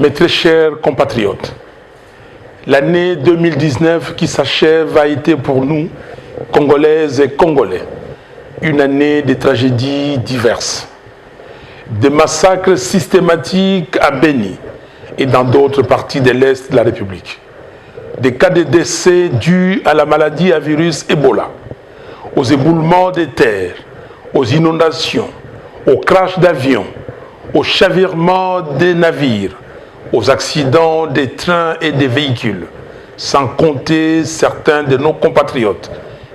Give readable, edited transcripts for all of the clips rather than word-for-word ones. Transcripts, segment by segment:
Mes très chers compatriotes, l'année 2019 qui s'achève a été pour nous, Congolaises et Congolais, une année de tragédies diverses, des massacres systématiques à Beni et dans d'autres parties de l'Est de la République, des cas de décès dus à la maladie à virus Ebola, aux éboulements des terres, aux inondations, aux crashs d'avions, aux chavirements des navires, aux accidents des trains et des véhicules, sans compter certains de nos compatriotes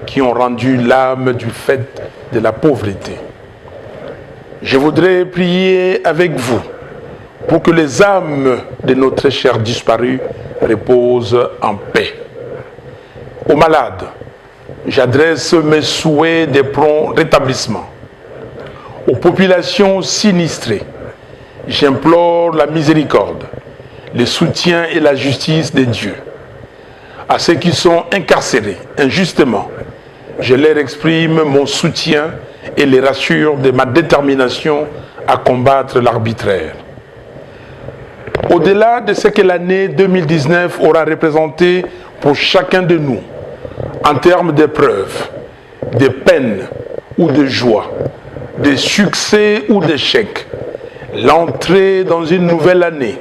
qui ont rendu l'âme du fait de la pauvreté. Je voudrais prier avec vous pour que les âmes de nos très chers disparus reposent en paix. Aux malades, j'adresse mes souhaits de prompt rétablissement. Aux populations sinistrées, j'implore la miséricorde, le soutien et la justice de Dieu. À ceux qui sont incarcérés injustement, je leur exprime mon soutien et les rassure de ma détermination à combattre l'arbitraire. Au-delà de ce que l'année 2019 aura représenté pour chacun de nous, en termes d'épreuves, de peines ou de joie, de succès ou d'échecs, l'entrée dans une nouvelle année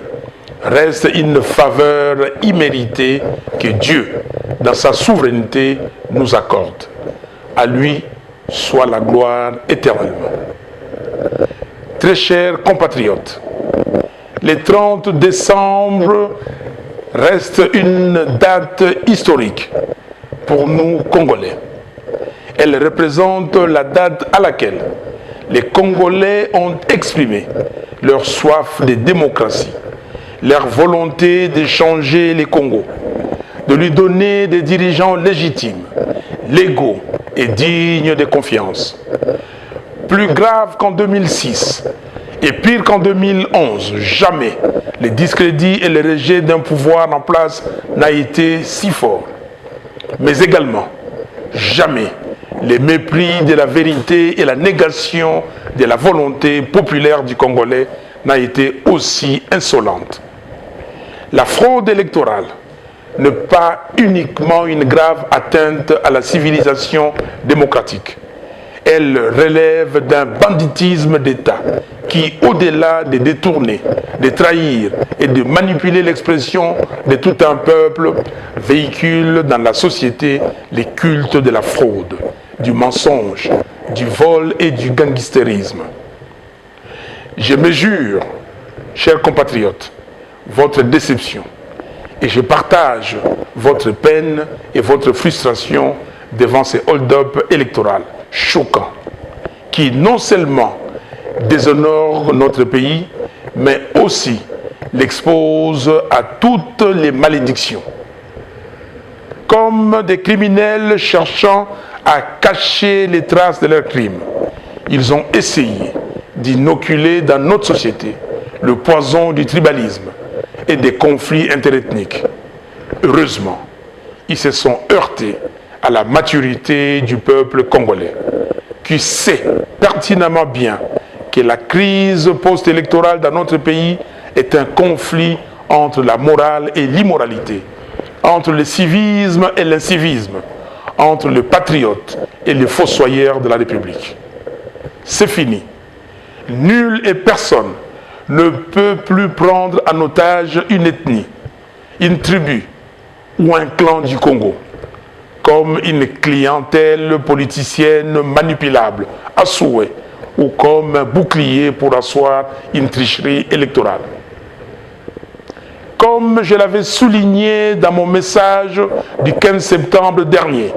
reste une faveur imméritée que Dieu, dans sa souveraineté, nous accorde. À lui soit la gloire éternellement. Très chers compatriotes, le 30 décembre reste une date historique pour nous Congolais. Elle représente la date à laquelle les Congolais ont exprimé leur soif de démocratie, leur volonté de changer les Congos, de lui donner des dirigeants légitimes, légaux et dignes de confiance. Plus grave qu'en 2006 et pire qu'en 2011, jamais le discrédit et le rejet d'un pouvoir en place n'a été si fort. Mais également, jamais le mépris de la vérité et la négation de la volonté populaire du Congolais n'a été aussi insolente. La fraude électorale n'est pas uniquement une grave atteinte à la civilisation démocratique. Elle relève d'un banditisme d'État qui, au-delà de détourner, de trahir et de manipuler l'expression de tout un peuple, véhicule dans la société les cultes de la fraude, du mensonge, du vol et du gangstérisme. Je mesure, chers compatriotes, votre déception et je partage votre peine et votre frustration devant ces hold-up électoraux choquants qui non seulement déshonorent notre pays, mais aussi l'exposent à toutes les malédictions. Comme des criminels cherchant à cacher les traces de leurs crimes, ils ont essayé d'inoculer dans notre société le poison du tribalisme et des conflits interethniques. Heureusement, ils se sont heurtés à la maturité du peuple congolais, qui sait pertinemment bien que la crise post-électorale dans notre pays est un conflit entre la morale et l'immoralité, entre le civisme et l'incivisme, entre le patriote et le fossoyeur de la République. C'est fini. Nul et personne ne peut plus prendre en otage une ethnie, une tribu ou un clan du Congo comme une clientèle politicienne manipulable à souhait ou comme un bouclier pour asseoir une tricherie électorale. Comme je l'avais souligné dans mon message du 15 septembre dernier,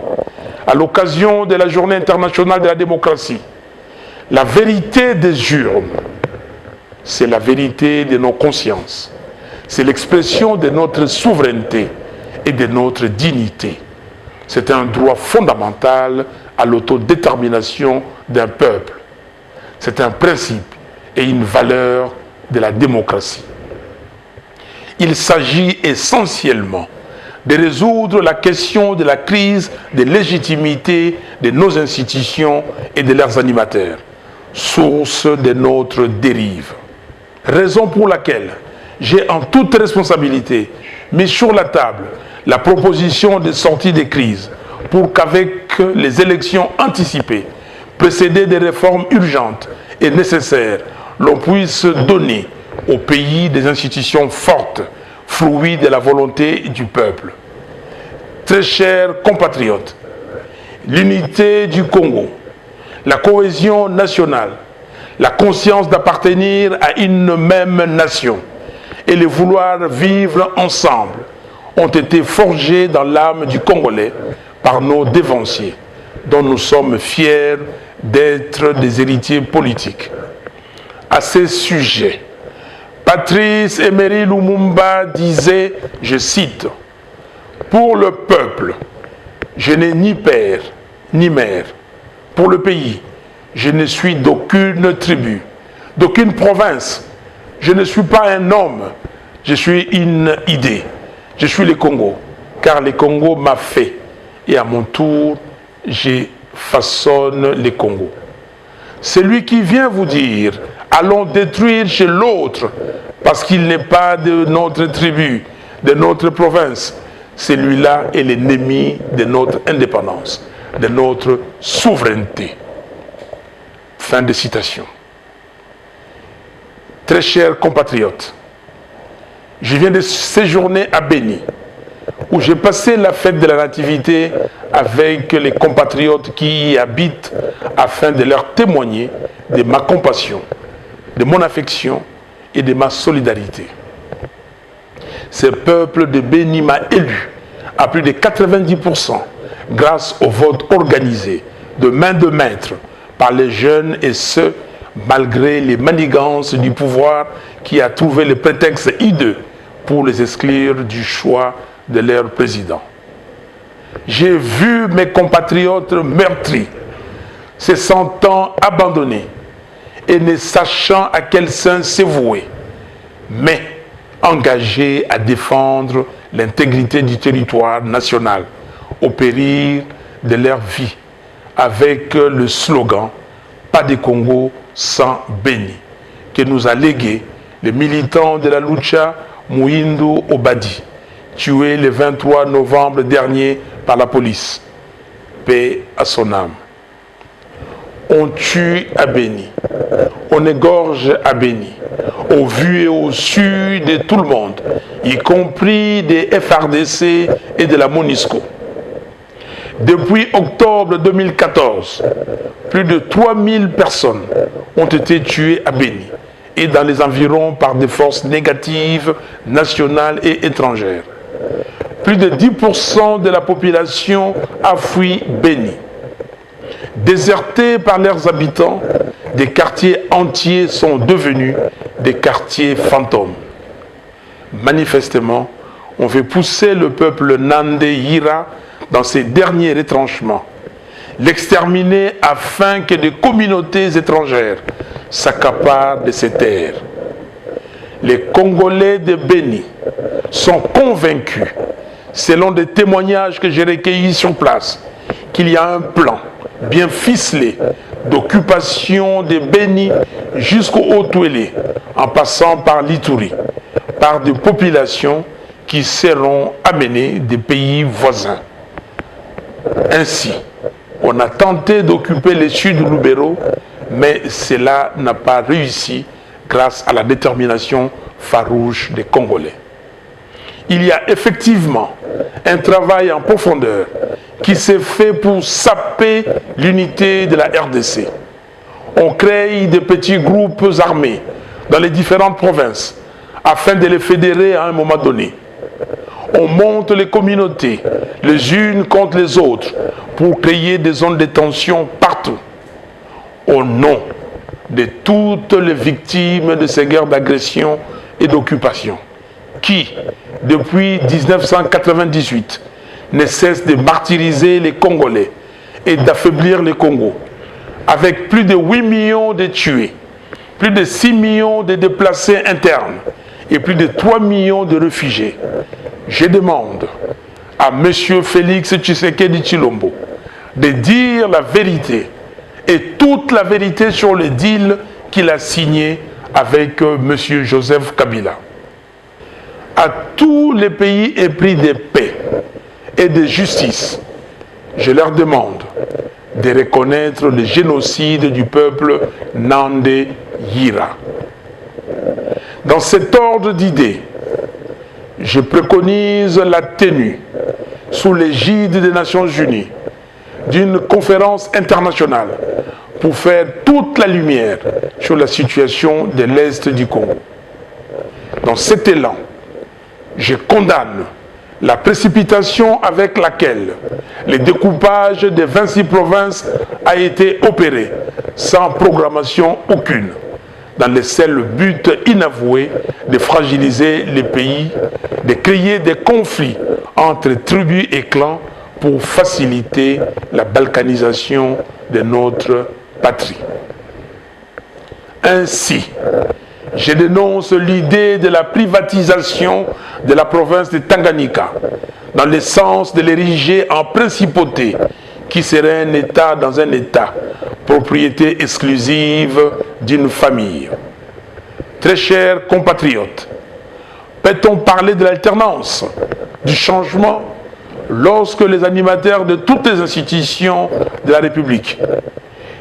à l'occasion de la Journée internationale de la démocratie, la vérité des urnes, c'est la vérité de nos consciences. C'est l'expression de notre souveraineté et de notre dignité. C'est un droit fondamental à l'autodétermination d'un peuple. C'est un principe et une valeur de la démocratie. Il s'agit essentiellement de résoudre la question de la crise de légitimité de nos institutions et de leurs animateurs, source de notre dérive. Raison pour laquelle j'ai en toute responsabilité mis sur la table la proposition de sortie des crises pour qu'avec les élections anticipées, précédées des réformes urgentes et nécessaires, l'on puisse donner au pays des institutions fortes, fruits de la volonté du peuple. Très chers compatriotes, l'unité du Congo, la cohésion nationale, la conscience d'appartenir à une même nation et le vouloir vivre ensemble ont été forgés dans l'âme du Congolais par nos dévanciers, dont nous sommes fiers d'être des héritiers politiques. À ce sujet, Patrice Emery Lumumba disait, je cite, « Pour le peuple, je n'ai ni père ni mère. Pour le pays, je ne suis d'aucune tribu, d'aucune province. Je ne suis pas un homme, je suis une idée. Je suis le Congo, car le Congo m'a fait. Et à mon tour, je façonne le Congo. » Celui qui vient vous dire, allons détruire chez l'autre, parce qu'il n'est pas de notre tribu, de notre province, celui-là est l'ennemi de notre indépendance, de notre souveraineté. Fin de citation. Très chers compatriotes, je viens de séjourner à Béni, où j'ai passé la fête de la Nativité avec les compatriotes qui y habitent afin de leur témoigner de ma compassion, de mon affection et de ma solidarité. Ce peuple de Béni m'a élu à plus de 90% grâce au vote organisé de main de maître par les jeunes et ce, malgré les manigances du pouvoir qui a trouvé le prétexte hideux pour les exclure du choix de leur président. J'ai vu mes compatriotes meurtris, se sentant abandonnés et ne sachant à quel sein se vouer, mais engagés à défendre l'intégrité du territoire national au péril de leur vie, avec le slogan « Pas de Congo sans Béni » que nous a légué le militant de la Lucha Mouindou Obadi, tué le 23 novembre dernier par la police. Paix à son âme. On tue à Béni, on égorge à Béni, au vu et au su de tout le monde, y compris des FRDC et de la MONUSCO. Depuis octobre 2014, plus de 3000 personnes ont été tuées à Béni et dans les environs par des forces négatives nationales et étrangères. Plus de 10% de la population a fui Béni. Désertés par leurs habitants, des quartiers entiers sont devenus des quartiers fantômes. Manifestement, on veut pousser le peuple Nandé Yira dans ses derniers retranchements, l'exterminer afin que des communautés étrangères s'accaparent de ses terres. Les Congolais de Béni sont convaincus, selon des témoignages que j'ai recueillis sur place, qu'il y a un plan bien ficelé d'occupation de Béni jusqu'au Haut-Touélé, en passant par l'Ituri, par des populations qui seront amenées des pays voisins. Ainsi, on a tenté d'occuper le sud de Lubero, mais cela n'a pas réussi grâce à la détermination farouche des Congolais. Il y a effectivement un travail en profondeur qui s'est fait pour saper l'unité de la RDC. On crée des petits groupes armés dans les différentes provinces afin de les fédérer à un moment donné. On monte les communautés les unes contre les autres pour créer des zones de tension partout. Au nom de toutes les victimes de ces guerres d'agression et d'occupation qui, depuis 1998, ne cessent de martyriser les Congolais et d'affaiblir le Congo, avec plus de 8 millions de tués, plus de 6 millions de déplacés internes et plus de 3 millions de réfugiés. Je demande à M. Félix Tshisekedi Tshilombo de dire la vérité et toute la vérité sur le deal qu'il a signé avec M. Joseph Kabila. à tous les pays épris de paix et de justice, je leur demande de reconnaître le génocide du peuple Nandé Yira. Dans cet ordre d'idées, je préconise la tenue, sous l'égide des Nations Unies, d'une conférence internationale pour faire toute la lumière sur la situation de l'Est du Congo. Dans cet élan, je condamne la précipitation avec laquelle le découpage des 26 provinces a été opéré sans programmation aucune, dans le seul but inavoué de fragiliser les pays, de créer des conflits entre tribus et clans pour faciliter la balkanisation de notre patrie. Ainsi, je dénonce l'idée de la privatisation de la province de Tanganyika, dans le sens de l'ériger en principauté, qui serait un État dans un État, propriété exclusive d'une famille. Très chers compatriotes, peut-on parler de l'alternance, du changement, lorsque les animateurs de toutes les institutions de la République,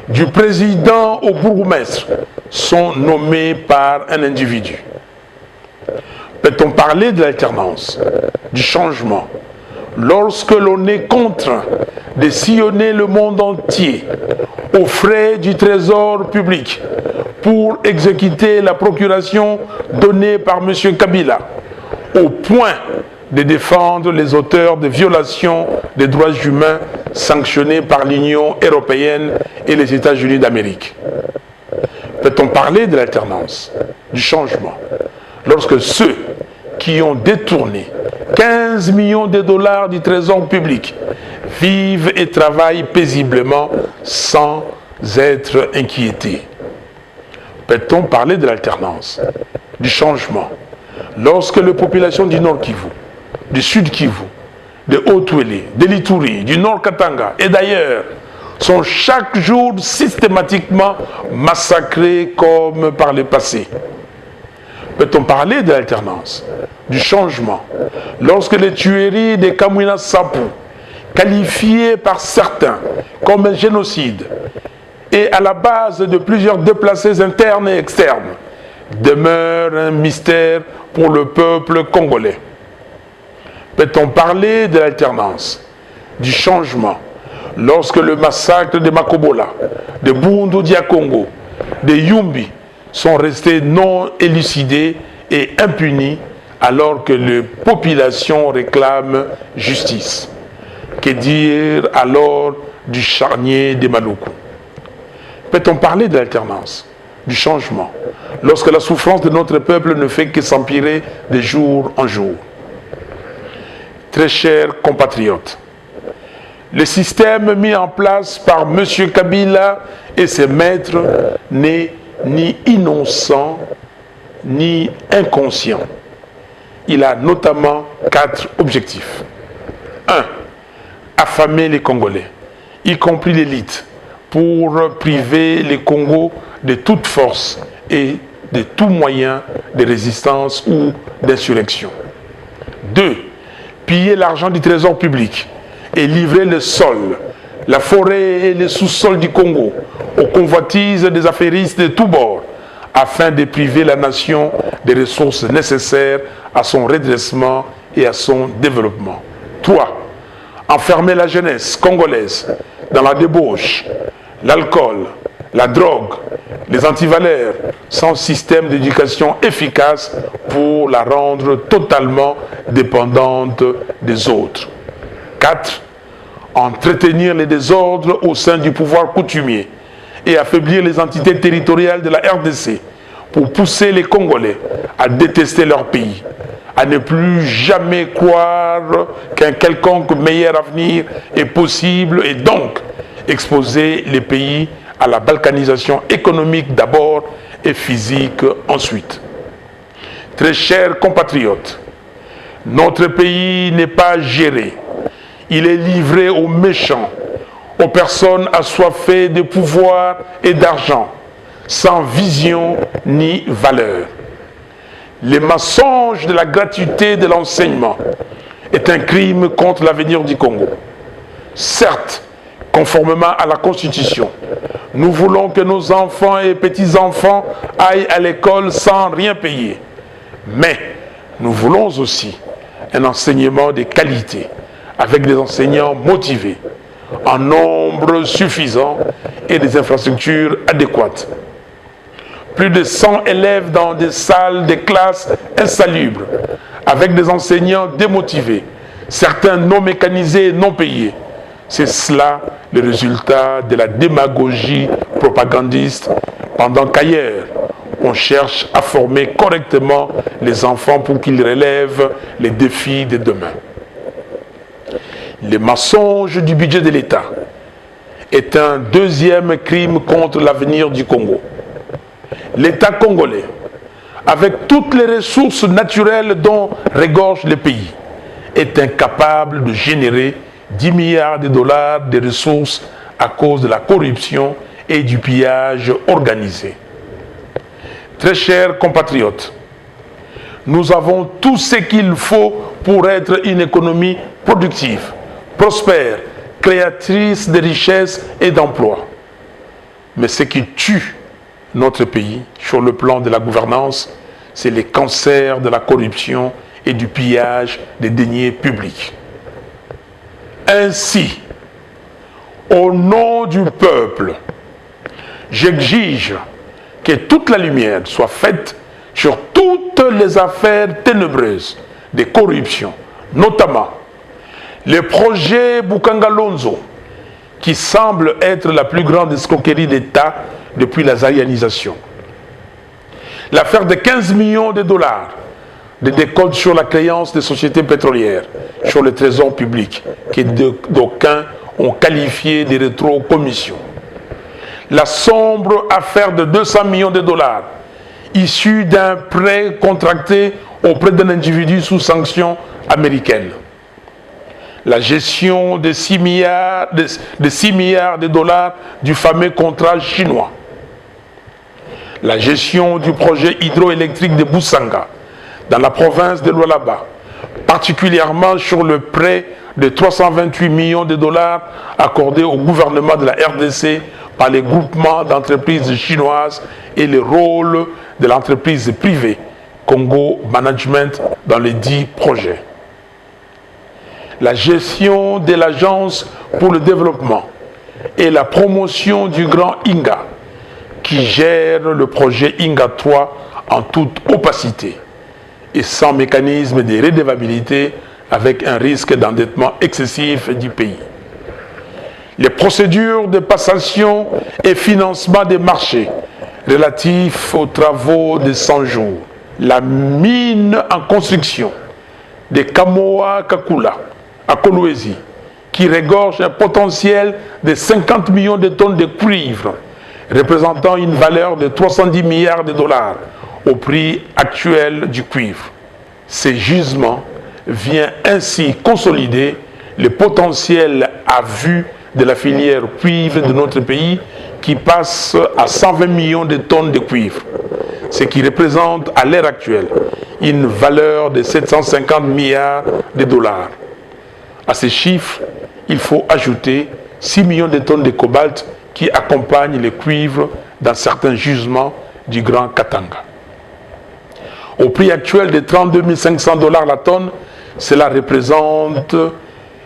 du président au bourgmestre, sont nommés par un individu? Peut-on parler de l'alternance, du changement, lorsque l'on est contraint de sillonner le monde entier aux frais du trésor public pour exécuter la procuration donnée par M. Kabila, au point de défendre les auteurs de violations des droits humains sanctionnés par l'Union européenne et les États-Unis d'Amérique? Peut-on parler de l'alternance, du changement, lorsque ceux qui ont détourné 15 millions de dollars du trésor public vivent et travaillent paisiblement sans être inquiétés? Peut-on parler de l'alternance, du changement, lorsque les populations du Nord Kivu, du Sud Kivu, de Haut-Ouélé, de l'Ituri, du Nord Katanga et d'ailleurs sont chaque jour systématiquement massacrés comme par le passé? Peut-on parler de l'alternance, du changement, lorsque les tueries de Kamwina Sapu, qualifiées par certains comme un génocide et à la base de plusieurs déplacés internes et externes, demeurent un mystère pour le peuple congolais? Peut-on parler de l'alternance, du changement, lorsque le massacre de Makobola, de Bundu Dia Congo, de Yumbi sont restés non élucidés et impunis alors que les populations réclament justice? Que dire alors du charnier des Maluku? Peut-on parler de l'alternance, du changement, lorsque la souffrance de notre peuple ne fait que s'empirer de jour en jour? Très chers compatriotes, le système mis en place par M. Kabila et ses maîtres n'est ni innocent ni inconscient. Il a notamment 4 objectifs. 1. Affamer les Congolais, y compris l'élite, pour priver les Congos de toute force et de tout moyen de résistance ou d'insurrection. 2. Piller l'argent du trésor public et livrer le sol, la forêt et le sous-sol du Congo aux convoitises des affairistes de tous bords, afin de priver la nation des ressources nécessaires à son redressement et à son développement. 3. Enfermer la jeunesse congolaise dans la débauche, l'alcool, la drogue, les antivaleurs, sans système d'éducation efficace pour la rendre totalement dépendante des autres. 4. Entretenir les désordres au sein du pouvoir coutumier et affaiblir les entités territoriales de la RDC pour pousser les Congolais à détester leur pays, à ne plus jamais croire qu'un quelconque meilleur avenir est possible et donc exposer les pays à la balkanisation économique d'abord et physique ensuite. Très chers compatriotes, notre pays n'est pas géré. Il est livré aux méchants, aux personnes assoiffées de pouvoir et d'argent, sans vision ni valeur. Le mensonge de la gratuité de l'enseignement est un crime contre l'avenir du Congo. Certes, conformément à la Constitution, nous voulons que nos enfants et petits-enfants aillent à l'école sans rien payer. Mais nous voulons aussi un enseignement de qualité, avec des enseignants motivés, en nombre suffisant et des infrastructures adéquates. Plus de 100 élèves dans des salles de classe insalubres, avec des enseignants démotivés, certains non mécanisés et non payés. C'est cela le résultat de la démagogie propagandiste, pendant qu'ailleurs, on cherche à former correctement les enfants pour qu'ils relèvent les défis de demain. Le mensonge du budget de l'État est un deuxième crime contre l'avenir du Congo. L'État congolais, avec toutes les ressources naturelles dont regorge le pays, est incapable de générer 10 milliards de dollars de ressources à cause de la corruption et du pillage organisé. Très chers compatriotes, nous avons tout ce qu'il faut pour être une économie productive, prospère, créatrice de richesses et d'emplois. Mais ce qui tue notre pays sur le plan de la gouvernance, c'est les cancers de la corruption et du pillage des deniers publics. Ainsi, au nom du peuple, j'exige que toute la lumière soit faite sur toutes les affaires ténébreuses de corruption, notamment le projet Boukangalonzo, qui semble être la plus grande escroquerie d'État depuis la zaïanisation. L'affaire de 15 millions de dollars de décompte sur la créance des sociétés pétrolières, sur le trésor public, que d'aucuns ont qualifié de rétro-commission. La sombre affaire de 200 millions de dollars, issue d'un prêt contracté auprès d'un individu sous sanction américaine. La gestion de 6 milliards de dollars du fameux contrat chinois. La gestion du projet hydroélectrique de Boussanga, dans la province de Lualaba, particulièrement sur le prêt de 328 millions de dollars accordé au gouvernement de la RDC par les groupements d'entreprises chinoises et le rôle de l'entreprise privée Congo Management dans les 10 projets. La gestion de l'Agence pour le développement et la promotion du Grand Inga, qui gère le projet Inga 3 en toute opacité et sans mécanisme de redevabilité, avec un risque d'endettement excessif du pays. Les procédures de passation et financement des marchés relatifs aux travaux de 100 jours. La mine en construction de Kamoa Kakula à Kolwezi, qui regorge un potentiel de 50 millions de tonnes de cuivre, représentant une valeur de 310 milliards de dollars au prix actuel du cuivre. Ces gisements viennent ainsi consolider le potentiel à vue de la filière cuivre de notre pays, qui passe à 120 millions de tonnes de cuivre, ce qui représente à l'heure actuelle une valeur de 750 milliards de dollars. À ces chiffres, il faut ajouter 6 millions de tonnes de cobalt qui accompagnent le cuivre dans certains gisements du Grand Katanga. Au prix actuel de 32 500 dollars la tonne, cela représente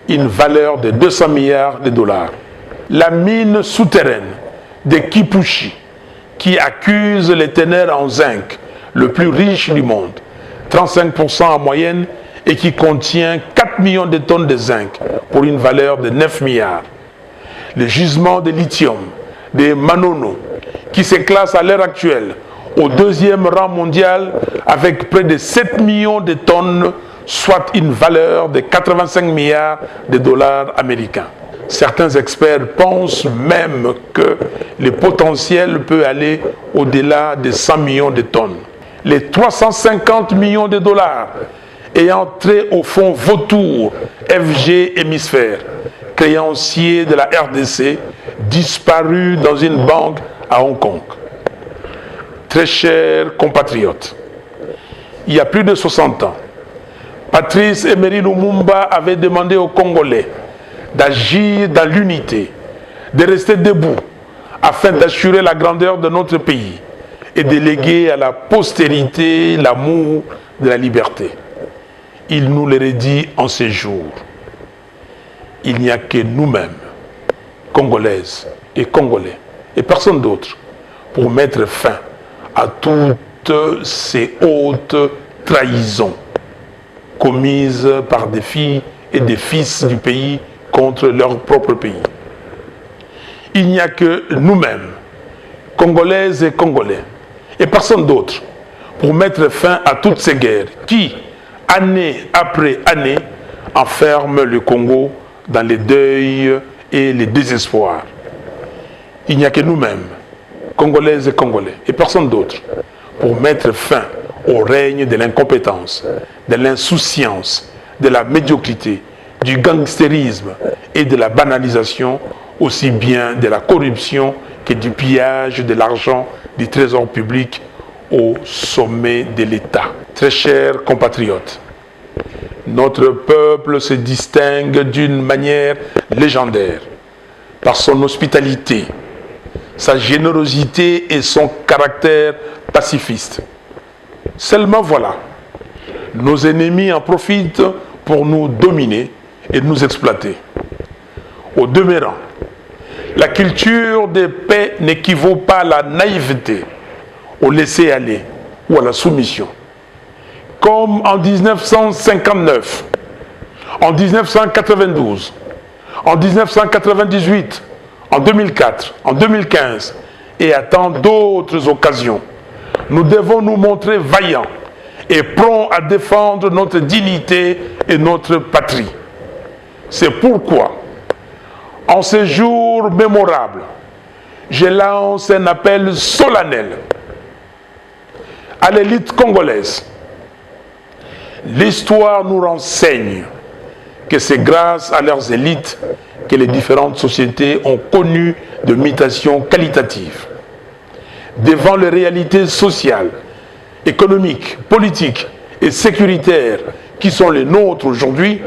une valeur de 200 milliards de dollars. La mine souterraine de Kipushi, qui accuse les ténèbres en zinc, le plus riche du monde, 35% en moyenne, et qui contient 4 millions de tonnes de zinc pour une valeur de 9 milliards. Le gisement de lithium de Manono, qui se classe à l'heure actuelle au 2e rang mondial avec près de 7 millions de tonnes, soit une valeur de 85 milliards de dollars américains. Certains experts pensent même que le potentiel peut aller au-delà de 100 millions de tonnes. Les 350 millions de dollars ayant trait au fonds Vautour FG Hémisphère, créancier de la RDC, disparu dans une banque à Hong Kong. Très chers compatriotes, il y a plus de 60 ans, Patrice Emery Lumumba avait demandé aux Congolais d'agir dans l'unité, de rester debout afin d'assurer la grandeur de notre pays et de léguer à la postérité l'amour de la liberté. Il nous le redit en ces jours. Il n'y a que nous-mêmes, Congolaises et Congolais, et personne d'autre, pour mettre fin à toutes ces hautes trahisons commises par des filles et des fils du pays contre leur propre pays. Il n'y a que nous-mêmes, Congolaises et Congolais, et personne d'autre, pour mettre fin à toutes ces guerres qui, année après année, enferment le Congo dans les deuils et les désespoirs. Il n'y a que nous-mêmes, Congolaises et Congolais, et personne d'autre, pour mettre fin au règne de l'incompétence, de l'insouciance, de la médiocrité, du gangstérisme et de la banalisation, aussi bien de la corruption que du pillage de l'argent du trésor public au sommet de l'État. Très chers compatriotes, notre peuple se distingue d'une manière légendaire par son hospitalité, sa générosité et son caractère pacifiste. Seulement voilà, nos ennemis en profitent pour nous dominer et nous exploiter. Au demeurant, la culture de paix n'équivaut pas à la naïveté, au laisser-aller ou à la soumission. Comme en 1959, en 1992, en 1998, en 2004, en 2015 et à tant d'autres occasions, nous devons nous montrer vaillants et prompts à défendre notre dignité et notre patrie. C'est pourquoi, en ces jours mémorables, je lance un appel solennel à l'élite congolaise. L'histoire nous renseigne que c'est grâce à leurs élites que les différentes sociétés ont connu de mutations qualitatives. Devant les réalités sociales, économiques, politiques et sécuritaires qui sont les nôtres aujourd'hui,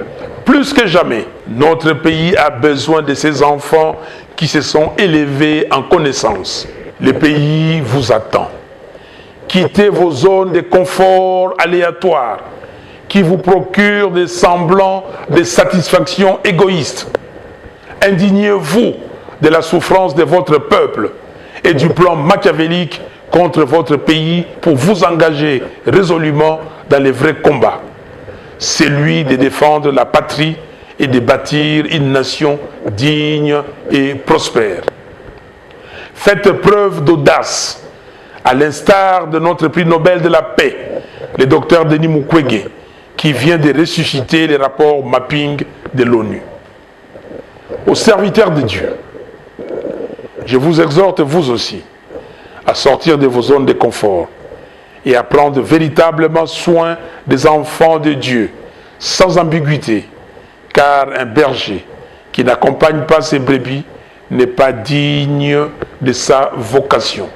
plus que jamais, notre pays a besoin de ces enfants qui se sont élevés en connaissance. Le pays vous attend. Quittez vos zones de confort aléatoires qui vous procurent des semblants de satisfaction égoïste. Indignez-vous de la souffrance de votre peuple et du plan machiavélique contre votre pays pour vous engager résolument dans les vrais combats. Celui de défendre la patrie et de bâtir une nation digne et prospère. Faites preuve d'audace, à l'instar de notre prix Nobel de la paix, le docteur Denis Mukwege, qui vient de ressusciter les rapports mapping de l'ONU. Aux serviteurs de Dieu, je vous exhorte vous aussi à sortir de vos zones de confort et à prendre véritablement soin des enfants de Dieu, sans ambiguïté, car un berger qui n'accompagne pas ses brebis n'est pas digne de sa vocation.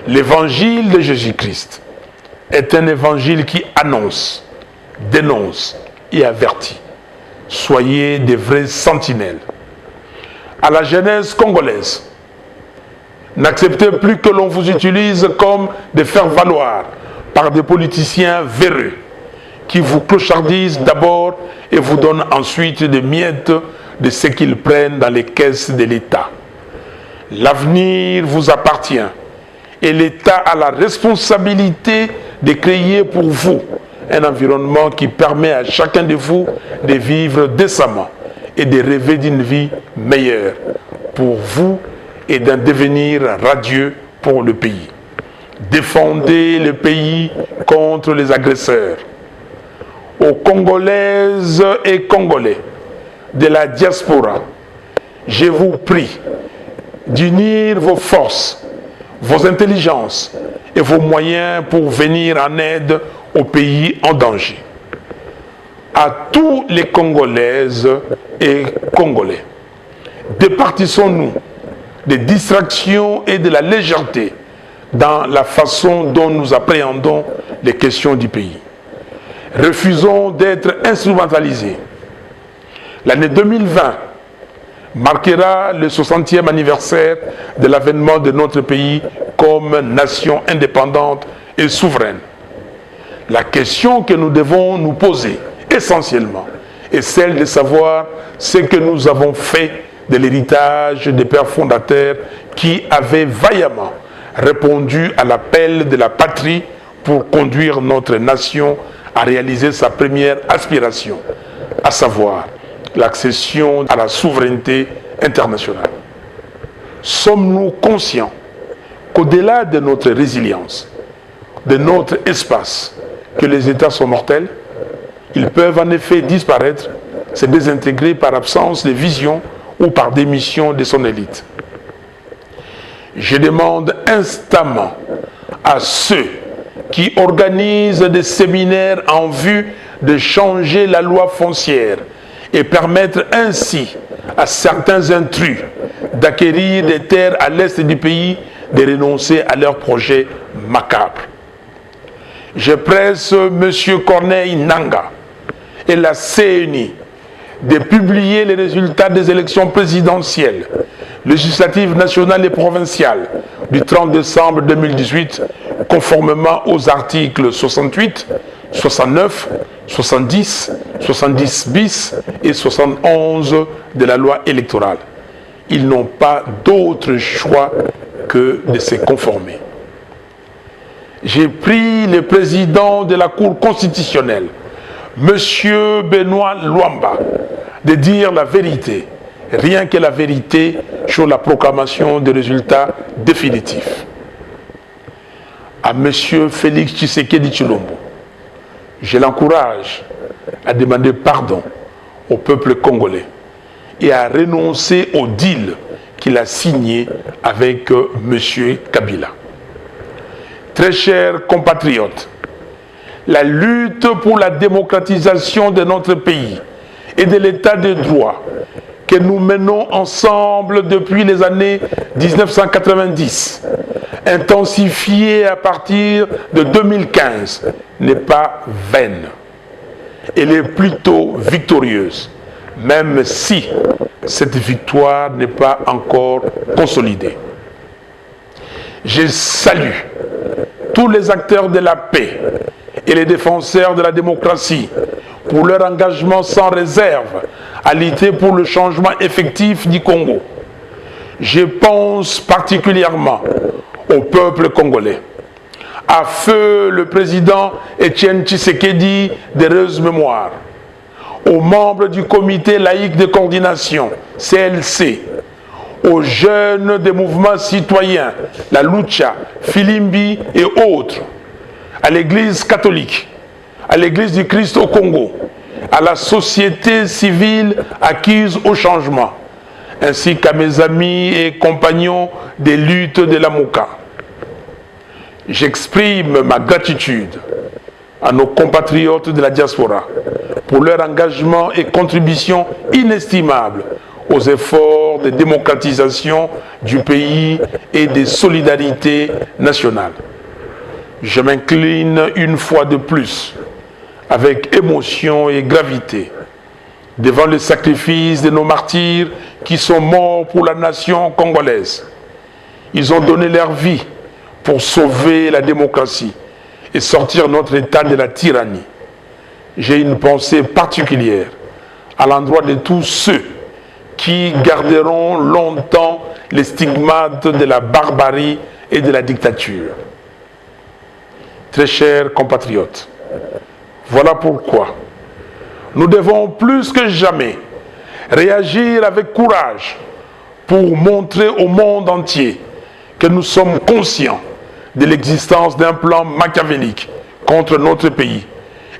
L'évangile de Jésus-Christ est un évangile qui annonce, dénonce et avertit. Soyez des vrais sentinelles. À la jeunesse congolaise, n'acceptez plus que l'on vous utilise comme des faire-valoir par des politiciens véreux qui vous clochardisent d'abord et vous donnent ensuite des miettes de ce qu'ils prennent dans les caisses de l'État. L'avenir vous appartient et l'État a la responsabilité de créer pour vous un environnement qui permet à chacun de vous de vivre décemment et de rêver d'une vie meilleure pour vous et d'un devenir radieux pour le pays. Défendez le pays contre les agresseurs. Aux Congolaises et Congolais de la diaspora, je vous prie d'unir vos forces, vos intelligences et vos moyens pour venir en aide aux pays en danger. À tous les Congolaises et Congolais, départissons-nous des distractions et de la légèreté dans la façon dont nous appréhendons les questions du pays. Refusons d'être instrumentalisés. L'année 2020 marquera le 60e anniversaire de l'avènement de notre pays comme nation indépendante et souveraine. La question que nous devons nous poser essentiellement est celle de savoir ce que nous avons fait de l'héritage des pères fondateurs qui avaient vaillamment répondu à l'appel de la patrie pour conduire notre nation à réaliser sa première aspiration, à savoir l'accession à la souveraineté internationale. Sommes-nous conscients qu'au-delà de notre résilience, de notre espace, que les États sont mortels? Ils peuvent en effet disparaître, se désintégrer par absence de vision ou par démission de son élite. Je demande instamment à ceux qui organisent des séminaires en vue de changer la loi foncière et permettre ainsi à certains intrus d'acquérir des terres à l'est du pays de renoncer à leurs projets macabres. Je presse M. Corneille Nangaa et la CENI de publier les résultats des élections présidentielles, législatives nationales et provinciales du 30 décembre 2018, conformément aux articles 68, 69, 70, 70 bis et 71 de la loi électorale. Ils n'ont pas d'autre choix que de se conformer. J'ai pris le président de la Cour constitutionnelle, M. Benoît Luamba, de dire la vérité, rien que la vérité sur la proclamation des résultats définitifs. À M. Félix Tshisekedi Tshilombo, je l'encourage à demander pardon au peuple congolais et à renoncer au deal qu'il a signé avec M. Kabila. Très chers compatriotes, la lutte pour la démocratisation de notre pays et de l'état de droit que nous menons ensemble depuis les années 1990, intensifiée à partir de 2015, n'est pas vaine. Elle est plutôt victorieuse, même si cette victoire n'est pas encore consolidée. Je salue tous les acteurs de la paix et les défenseurs de la démocratie pour leur engagement sans réserve à lutter pour le changement effectif du Congo. Je pense particulièrement au peuple congolais. À feu le président Étienne Tshisekedi d'heureuse mémoire, aux membres du comité laïque de coordination, CLC, aux jeunes des mouvements citoyens, la Lucha, Filimbi et autres, à l'Église catholique, à l'Église du Christ au Congo, à la société civile acquise au changement, ainsi qu'à mes amis et compagnons des luttes de la Mouka. J'exprime ma gratitude à nos compatriotes de la diaspora pour leur engagement et contribution inestimable aux efforts de démocratisation du pays et de solidarité nationale. Je m'incline une fois de plus, avec émotion et gravité, devant le sacrifice de nos martyrs qui sont morts pour la nation congolaise. Ils ont donné leur vie pour sauver la démocratie et sortir notre État de la tyrannie. J'ai une pensée particulière à l'endroit de tous ceux qui garderont longtemps les stigmates de la barbarie et de la dictature. Très chers compatriotes, voilà pourquoi nous devons plus que jamais réagir avec courage pour montrer au monde entier que nous sommes conscients de l'existence d'un plan machiavélique contre notre pays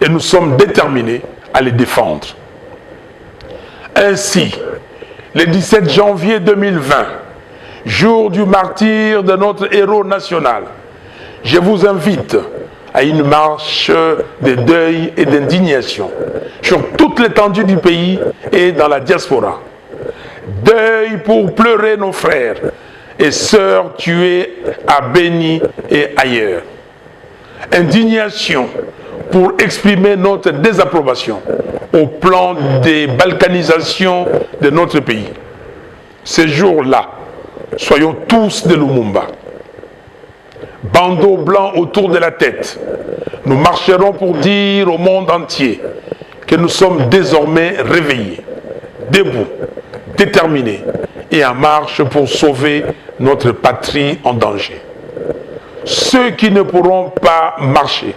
et nous sommes déterminés à le défendre. Ainsi, le 17 janvier 2020, jour du martyre de notre héros national, je vous invite à une marche de deuil et d'indignation sur toute l'étendue du pays et dans la diaspora. Deuil pour pleurer nos frères et sœurs tués à Béni et ailleurs. indignation pour exprimer notre désapprobation au plan des balkanisations de notre pays. Ces jours-là, soyons tous de Lumumba. Bandeau blanc autour de la tête, nous marcherons pour dire au monde entier que nous sommes désormais réveillés, debout, déterminés et en marche pour sauver notre patrie en danger. Ceux qui ne pourront pas marcher,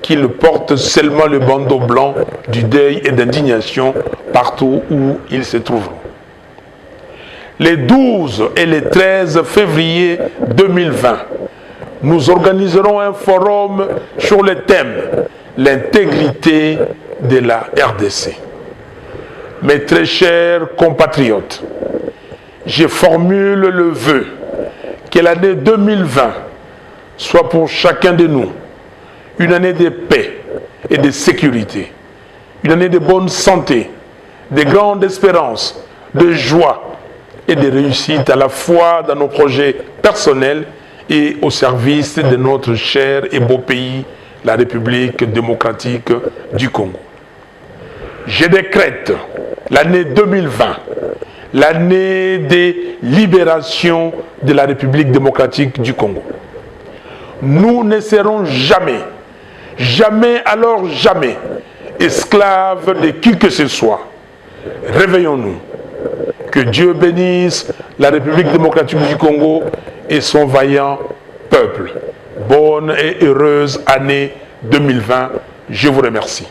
qu'ils portent seulement le bandeau blanc du deuil et d'indignation partout où ils se trouveront. Les 12 et les 13 février 2020, nous organiserons un forum sur le thème « L'intégrité de la RDC ». Mes très chers compatriotes, je formule le vœu que l'année 2020 soit pour chacun de nous une année de paix et de sécurité, une année de bonne santé, de grande espérance, de joie et de réussite à la fois dans nos projets personnels et au service de notre cher et beau pays, la République démocratique du Congo. Je décrète l'année 2020, l'année de libération de la République démocratique du Congo. Nous ne serons jamais, jamais alors jamais, esclaves de qui que ce soit. Réveillons-nous. Que Dieu bénisse la République démocratique du Congo et son vaillant peuple. Bonne et heureuse année 2020. Je vous remercie.